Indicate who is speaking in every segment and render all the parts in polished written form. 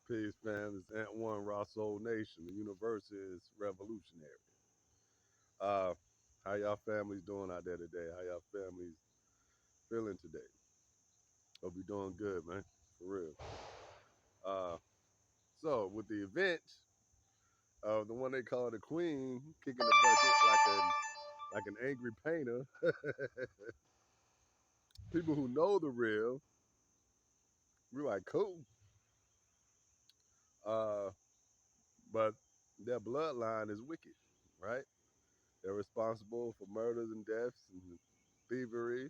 Speaker 1: Peace, fam. It's Ant One Raw Soul Nation. The universe is revolutionary. Uh, how y'all families doing out there today? How y'all families feeling today? Hope you doing good, man. For real. Uh, so with the event of the one they call the Queen kicking the bucket like an angry painter, people who know the real, we're like, cool. Uh, but their bloodline is wicked, right? They're responsible for murders and deaths and thievery,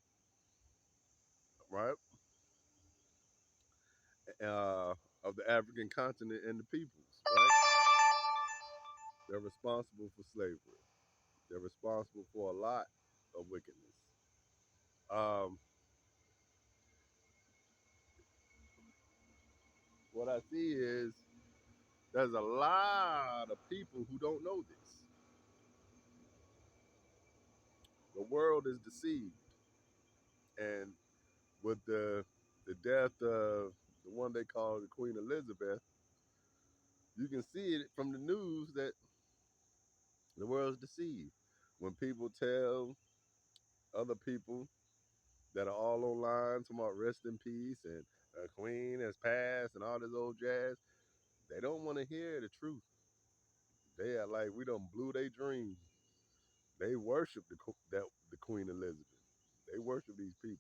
Speaker 1: right? Of the African continent and the peoples, right? They're responsible for slavery. They're responsible for a lot of wickedness. Um, what I see is there's a lot of people who don't know this. The world is deceived, and with the death of the one they call the Queen Elizabeth, you can see it from the news that the world's deceived. When people tell other people that are all online talking about rest in peace and a queen has passed and all this old jazz. They don't want to hear the truth. They are like, we done blew their dreams. They worship the Queen Elizabeth. They worship these people.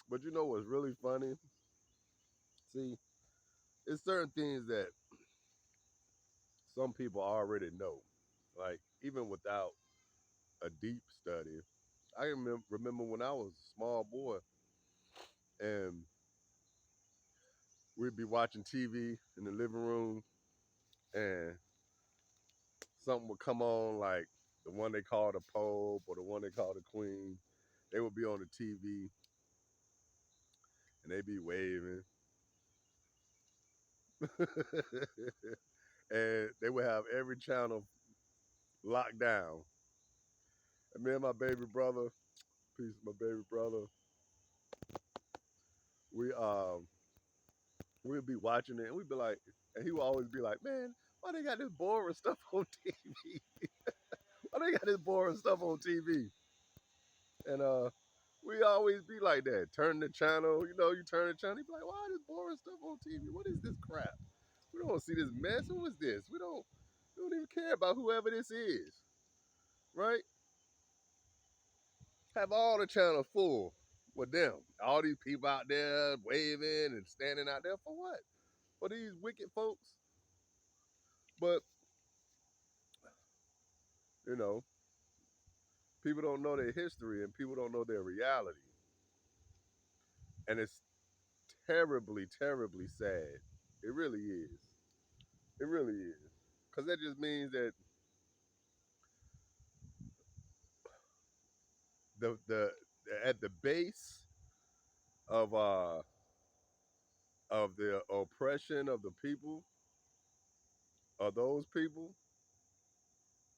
Speaker 1: But you know what's really funny? See, it's certain things that some people already know. Like even without a deep study, I remember when I was a small boy and we'd be watching TV in the living room and something would come on like the one they call the Pope or the one they call the Queen. They would be on the TV and they'd be waving. And they would have every channel locked down. And me and my baby brother, peace my baby brother, we we'd be watching it and we'd be like, and he would always be like, man, why they got this boring stuff on TV? Why they got this boring stuff on TV? And we always be like that. Turn the channel, you turn the channel, you be like, why this boring stuff on TV? What is this crap? We don't see this mess. Who is this? We don't even care about whoever this is. Right? Have all the channels full with them. All these people out there waving and standing out there for what? For these wicked folks. But, you know, people don't know their history and people don't know their reality. And it's terribly, terribly sad. It really is. It really is. Because that just means that the at the base of the oppression of the people, of those people,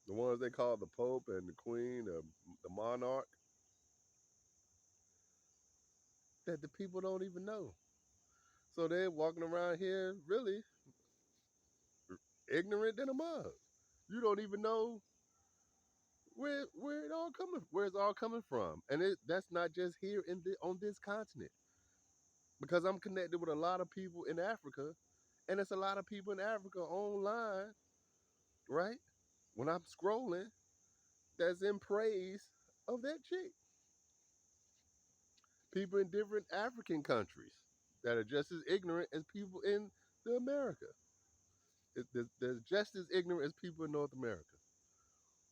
Speaker 1: the ones they call the Pope and the Queen, the monarch, that the people don't even know. So they're walking around here really ignorant than a mug. You don't even know where it's all coming from, and that's not just here on this continent. Because I'm connected with a lot of people in Africa, and it's a lot of people in Africa online, right? When I'm scrolling, that's in praise of that chick. People in different African countries that are just as ignorant as people in the America. They're just as ignorant as people in North America,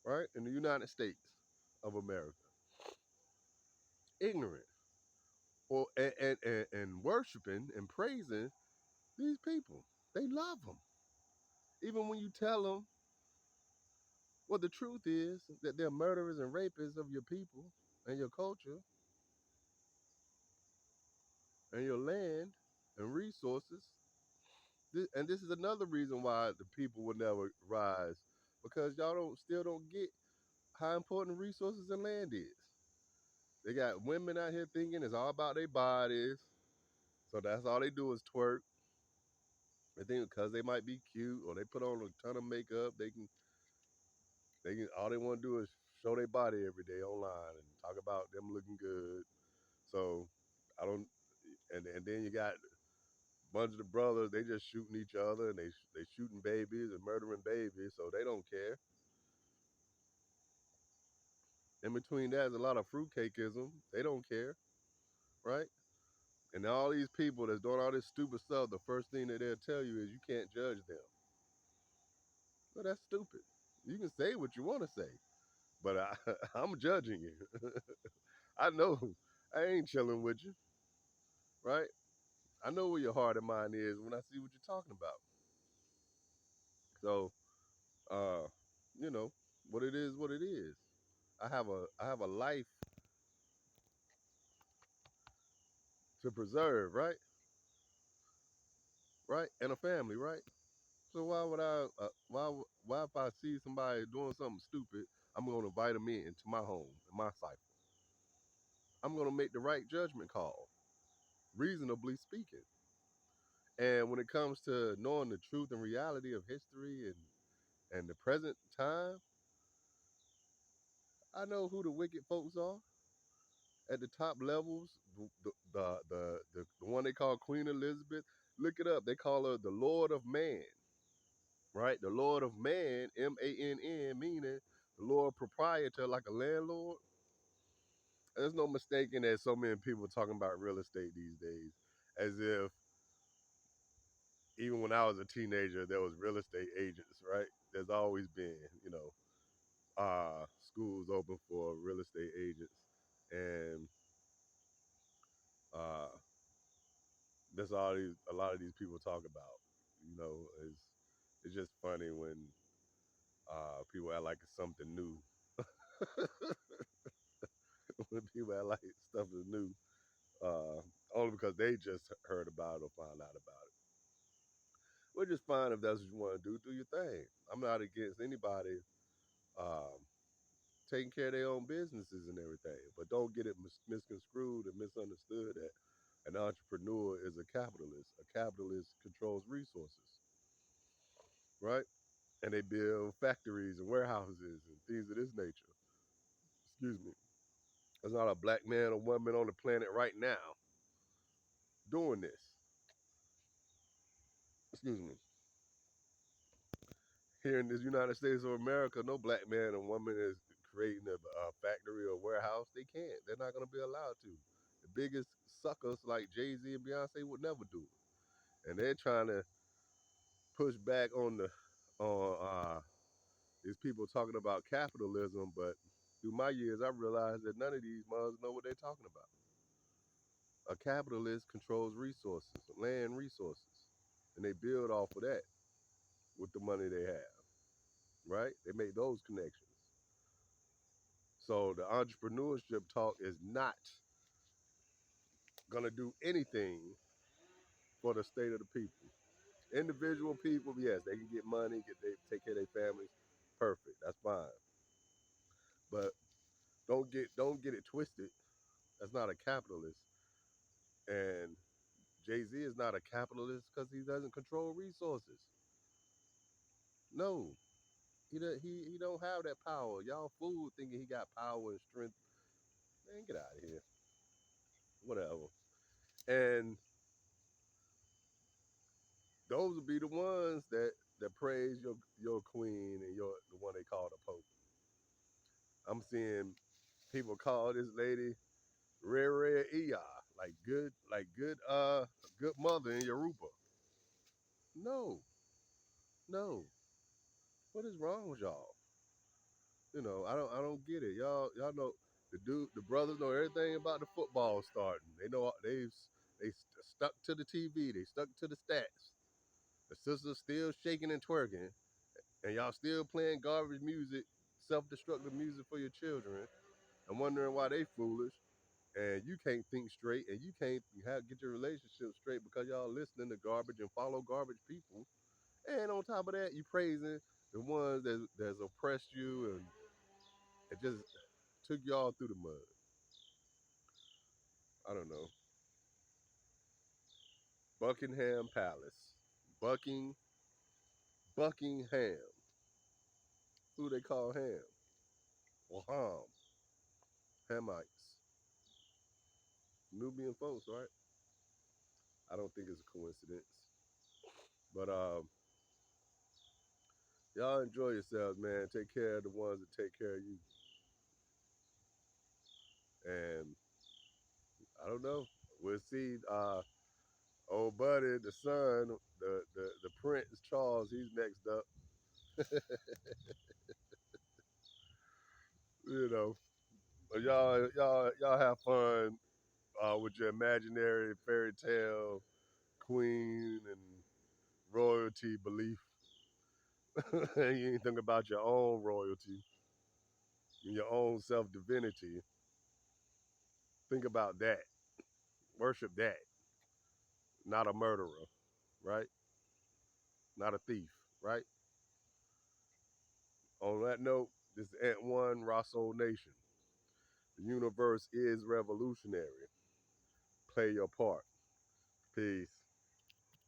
Speaker 1: right? In the United States of America. Ignorant. Or and worshiping and praising these people. They love them. Even when you tell them what the truth is, that they're murderers and rapists of your people and your culture and your land and resources. And this is another reason why the people will never rise, because y'all still don't get how important resources and land is. They got women out here thinking it's all about their bodies, so that's all they do is twerk. I think because they might be cute or they put on a ton of makeup, they can all they want to do is show their body every day online and talk about them looking good. So I don't, and then you got a bunch of the brothers. They just shooting each other and they shooting babies and murdering babies. So they don't care. In between that, there's a lot of fruitcakeism. They don't care, right? And all these people that's doing all this stupid stuff, the first thing that they'll tell you is you can't judge them. Well, that's stupid. You can say what you want to say, but I'm judging you. I know I ain't chilling with you, right? I know where your heart and mind is when I see what you're talking about. So, uh, you know, what it is, what it is. I have a life to preserve, right? Right, and a family, right? So why would why if I see somebody doing something stupid, I'm gonna invite them into my home, in my cycle. I'm gonna make the right judgment call, reasonably speaking. And when it comes to knowing the truth and reality of history and the present time, I know who the wicked folks are at the top levels. The one they call Queen Elizabeth. Look it up. They call her the Lord of Man, right? The Lord of Man, MANN, meaning the Lord proprietor, like a landlord. There's no mistaking that so many people talking about real estate these days, as if even when I was a teenager, there was real estate agents, right? There's always been, schools open for real estate agents, and uh, that's all a lot of these people talk about. You know, it's just funny when people act like it's something new. When people act like stuff is new, uh, only because they just heard about it or found out about it. Which is fine if that's what you want to do. Do your thing. I'm not against anybody um, taking care of their own businesses and everything, but don't get it misconstrued and misunderstood that an entrepreneur is a capitalist. A capitalist controls resources, right? And they build factories and warehouses and things of this nature. Excuse me. There's not a black man or woman on the planet right now doing this. Excuse me. Here in the United States of America, no black man or woman is creating a factory or warehouse. They can't. They're not going to be allowed to. The biggest suckers like Jay-Z and Beyonce would never do it. And they're trying to push back on these people talking about capitalism, but through my years, I realized that none of these mothers know what they're talking about. A capitalist controls resources, land resources, and they build off of that with the money they have, right? They make those connections. So the entrepreneurship talk is not gonna do anything for the state of the people. Individual people, yes, they can get money, they take care of their families, perfect, that's fine. But don't get it twisted. That's not a capitalist, and Jay Z is not a capitalist because he doesn't control resources. No, he don't have that power. Y'all fool thinking he got power and strength. Man, get out of here. Whatever. And those will be the ones that praise your queen and your the one they call the Pope. I'm seeing people call this lady Rere Iya, like good mother in Yoruba. No, no. What is wrong with y'all? I don't get it. Y'all know the brothers know everything about the football starting. They know they stuck to the TV. They stuck to the stats. The sisters still shaking and twerking, and y'all still playing garbage music, self-destructive music for your children, and wondering why they foolish. And you can't think straight, and you can't get your relationship straight because y'all listening to garbage and follow garbage people. And on top of that, you praising the ones that's oppressed you and it just took y'all through the mud. I don't know. Buckingham Palace. Bucking Buckingham. Who they call Ham? Or Ham. Hamites. Nubian folks, right? I don't think it's a coincidence. But y'all enjoy yourselves, man. Take care of the ones that take care of you. And I don't know. We'll see. Old buddy, the son, the Prince Charles, he's next up. You know, but y'all have fun with your imaginary fairy tale queen and royalty belief. And you ain't think about your own royalty and your own self divinity. Think about that. Worship that. Not a murderer, right? Not a thief, right? On that note, this is Ant One Rosso Nation. The universe is revolutionary. Play your part. Peace.